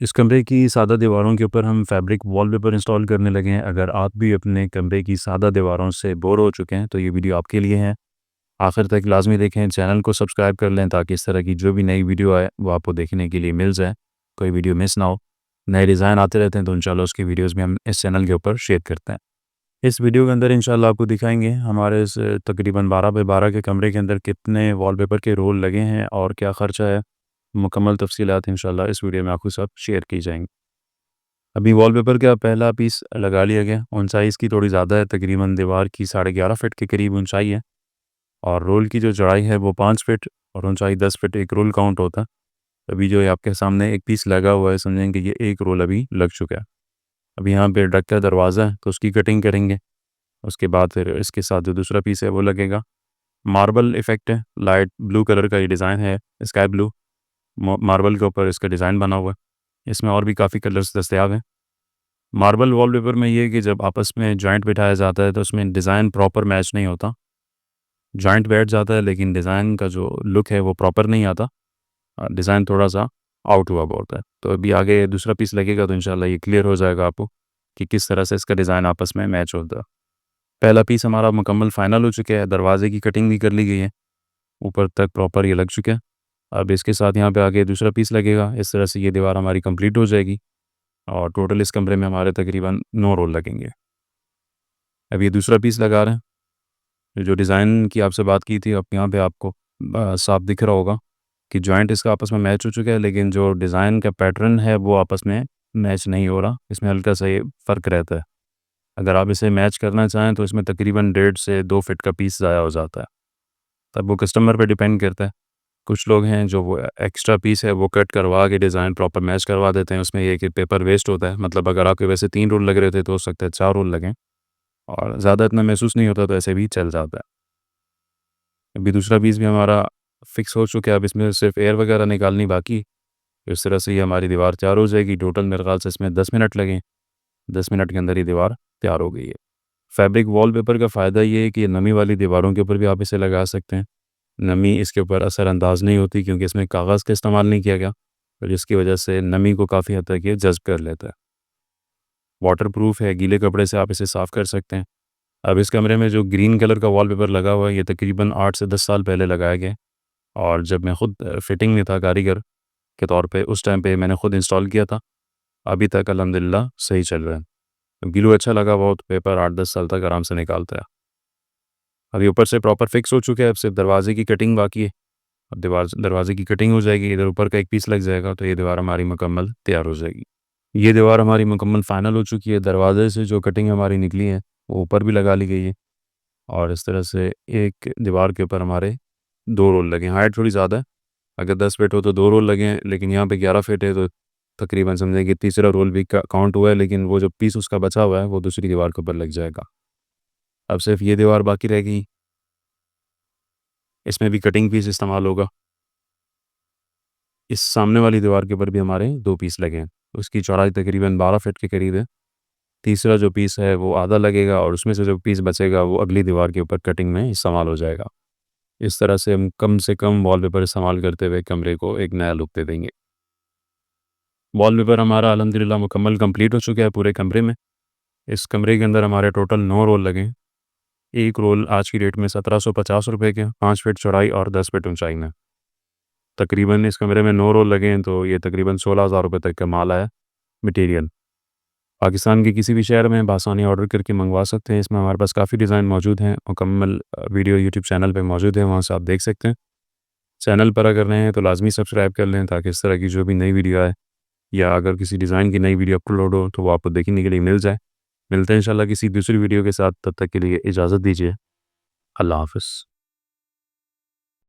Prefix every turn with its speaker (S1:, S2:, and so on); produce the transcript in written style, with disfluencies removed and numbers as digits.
S1: इस कमरे की सादा दीवारों के ऊपर हम फैब्रिक वॉलपेपर इंस्टॉल करने लगे हैं। अगर आप भी अपने कमरे की सादा दीवारों से बोर हो चुके हैं तो ये वीडियो आपके लिए है। आखिर तक लाजमी देखें, चैनल को सब्सक्राइब कर लें ताकि इस तरह की जो भी नई वीडियो आए वो आपको देखने के लिए मिल जाए, कोई वीडियो मिस ना हो। नए डिज़ाइन आते रहते हैं तो इंशाल्लाह उसकी वीडियोज़ भी हम इस चैनल के ऊपर शेयर करते हैं। इस वीडियो के अंदर इंशाल्लाह आपको दिखाएंगे हमारे इस तकरीबन 12 बाई 12 के कमरे के अंदर कितने वॉलपेपर के रोल लगे हैं और क्या ख़र्चा है। मुकम्मल तफसीलात इंशाल्लाह इस वीडियो में आपको सब शेयर की जाएंगी। अभी वॉलपेपर का पहला पीस लगा लिया गया। ऊंचाई इसकी थोड़ी ज़्यादा है, तकरीबन दीवार की 11.5 फीट के करीब ऊंचाई है और रोल की जो चौड़ाई है वो 5 फीट और ऊंचाई 10 फीट एक रोल काउंट होता है। अभी जो है आपके सामने एक पीस लगा हुआ है, समझेंगे ये एक रोल अभी लग चुका है। अभी यहाँ पे डक का दरवाज़ा है तो उसकी कटिंग करेंगे। उसके बाद फिर इसके साथ जो दूसरा पीस है वो लगेगा। मार्बल इफ़ेक्ट है, लाइट ब्लू कलर का ये डिज़ाइन है, स्काई ब्लू मार्बल के ऊपर इसका डिज़ाइन बना हुआ है। इसमें और भी काफ़ी कलर्स दस्तयाब हैं। मार्बल वॉलपेपर में ये है कि जब आपस में जॉइंट बिठाया जाता है तो उसमें डिज़ाइन प्रॉपर मैच नहीं होता। जॉइंट बैठ जाता है लेकिन डिज़ाइन का जो लुक है वो प्रॉपर नहीं आता। डिज़ाइन थोड़ा-सा आउट हुआ हुआ होता है। तो अभी आगे दूसरा पीस लगेगा तो इंशाल्लाह ये क्लियर हो जाएगा आपको कि किस तरह से इसका डिज़ाइन आपस में मैच होता है। पहला पीस हमारा मुकम्मल फ़ाइनल हो चुका है, दरवाज़े की कटिंग भी कर ली गई है, ऊपर तक प्रॉपर ये लग चुका है। अब इसके साथ यहाँ पे आगे दूसरा पीस लगेगा, इस तरह से ये दीवार हमारी कंप्लीट हो जाएगी और टोटल इस कमरे में हमारे तकरीबन 9 रोल लगेंगे। अब ये दूसरा पीस लगा रहे हैं। ये जो डिज़ाइन की आपसे बात की थी, अब यहाँ पे आपको साफ दिख रहा होगा कि जॉइंट इसका आपस में मैच हो चुका है, लेकिन जो डिज़ाइन का पैटर्न है वो आपस में मैच नहीं हो रहा। इसमें हल्का सा ये फ़र्क रहता है। अगर आप इसे मैच करना चाहें तो इसमें तकरीबन 1.5 से 2 फीट का पीस ज़ाया हो जाता है। तब वो कस्टमर पे डिपेंड करता है। कुछ लोग हैं जो वो एक्स्ट्रा पीस है वो कट करवा के डिज़ाइन प्रॉपर मैच करवा देते हैं। उसमें ये है कि पेपर वेस्ट होता है। मतलब अगर आपके वैसे 3 रोल लग रहे थे तो हो सकता है 4 रोल लगें और ज़्यादा इतना महसूस नहीं होता, तो ऐसे भी चल जाता है। अभी दूसरा पीस भी हमारा फिक्स हो चुका है। अब इसमें सिर्फ एयर वगैरह निकालनी बाकी। इस तरह से ये हमारी दीवार तैयार हो जाएगी। टोटल मेरे ख़्याल से इसमें 10 मिनट लगे। 10 मिनट के अंदर ये दीवार तैयार हो गई है। फैब्रिक वॉलपेपर का फ़ायदा ये है कि ये नमी वाली दीवारों के ऊपर भी आप इसे लगा सकते हैं। नमी इसके ऊपर असरअंदाज़ नहीं होती क्योंकि इसमें कागज़ का इस्तेमाल नहीं किया गया, और जिसकी वजह से नमी को काफ़ी हद तक ये जज़्ब कर लेता है। वाटरप्रूफ है, गीले कपड़े से आप इसे साफ़ कर सकते हैं। अब इस कमरे में जो ग्रीन कलर का वॉलपेपर लगा हुआ है, ये तकरीबन 8 से 10 साल पहले लगाया गया है और जब मैं खुद फिटिंग में था कारीगर के तौर पे, उस टाइम पे मैंने खुद इंस्टॉल किया था। अभी तक अल्हम्दुलिल्लाह सही चल रहा है। ग्लू अच्छा लगा हुआ हो तो पेपर 8-10 साल तक आराम से निकालता है। अभी ऊपर से प्रॉपर फिक्स हो चुका है, अब सिर्फ दरवाजे की कटिंग बाकी है। अब दरवाजे की कटिंग हो जाएगी, इधर ऊपर का एक पीस लग जाएगा तो ये दीवार हमारी मुकम्मल तैयार हो जाएगी। ये दीवार हमारी मुकम्मल फ़ाइनल हो चुकी है। दरवाजे से जो कटिंग हमारी निकली है वो ऊपर भी लगा ली गई है और इस तरह से एक दीवार के ऊपर हमारे 2 रोल लगे हैं। हाइट थोड़ी ज़्यादा है, अगर 10 फीट हो तो 2 रोल लगे हैं, लेकिन यहाँ पे 11 फीट है तो तकरीबन समझें कि तीसरा रोल भी काउंट हुआ है, लेकिन वो जो पीस उसका बचा हुआ है वो दूसरी दीवार के ऊपर लग जाएगा। अब सिर्फ ये दीवार बाकी रह गई, इसमें भी कटिंग पीस इस्तेमाल होगा। इस सामने वाली दीवार के ऊपर भी हमारे 2 पीस लगे हैं। उसकी चौड़ाई तकरीबन 12 फीट के करीब है। तीसरा जो पीस है वो आधा लगेगा और उसमें से जो पीस बचेगा वो अगली दीवार के ऊपर कटिंग में इस्तेमाल हो जाएगा। इस तरह से हम कम से कम वॉलपेपर इस्तेमाल करते हुए कमरे को एक नया लुक दे देंगे। वॉलपेपर हमारा अल्हम्दुलिल्लाह मुकम्मल कंप्लीट हो चुका है पूरे कमरे में। इस कमरे के अंदर हमारे टोटल 9 रोल लगे हैं। एक रोल आज की डेट में 1750 रुपए के, 5 फीट चौड़ाई और 10 फीट ऊंचाई में। तकरीबन इस कमरे में 9 रोल लगे हैं तो ये तकरीबन 16,000 रुपए तक का माल आया मटेरियल। पाकिस्तान के किसी भी शहर में बआसानी ऑर्डर करके मंगवा सकते हैं। इसमें हमारे पास काफ़ी डिज़ाइन मौजूद हैं। मुकम्मल वीडियो यूट्यूब चैनल पे मौजूद है, वहाँ से आप देख सकते हैं। चैनल पर अगर नए हैं तो लाज़मी सब्सक्राइब कर लें ताकि इस तरह की जो भी नई वीडियो आए या अगर किसी डिज़ाइन की नई वीडियो अपलोड हो तो वो आपको देखने के लिए मिल जाए। मिलते हैं इंशाल्लाह किसी दूसरी वीडियो के साथ, तब तक के लिए इजाज़त दीजिए। अल्लाह हाफ़िज़।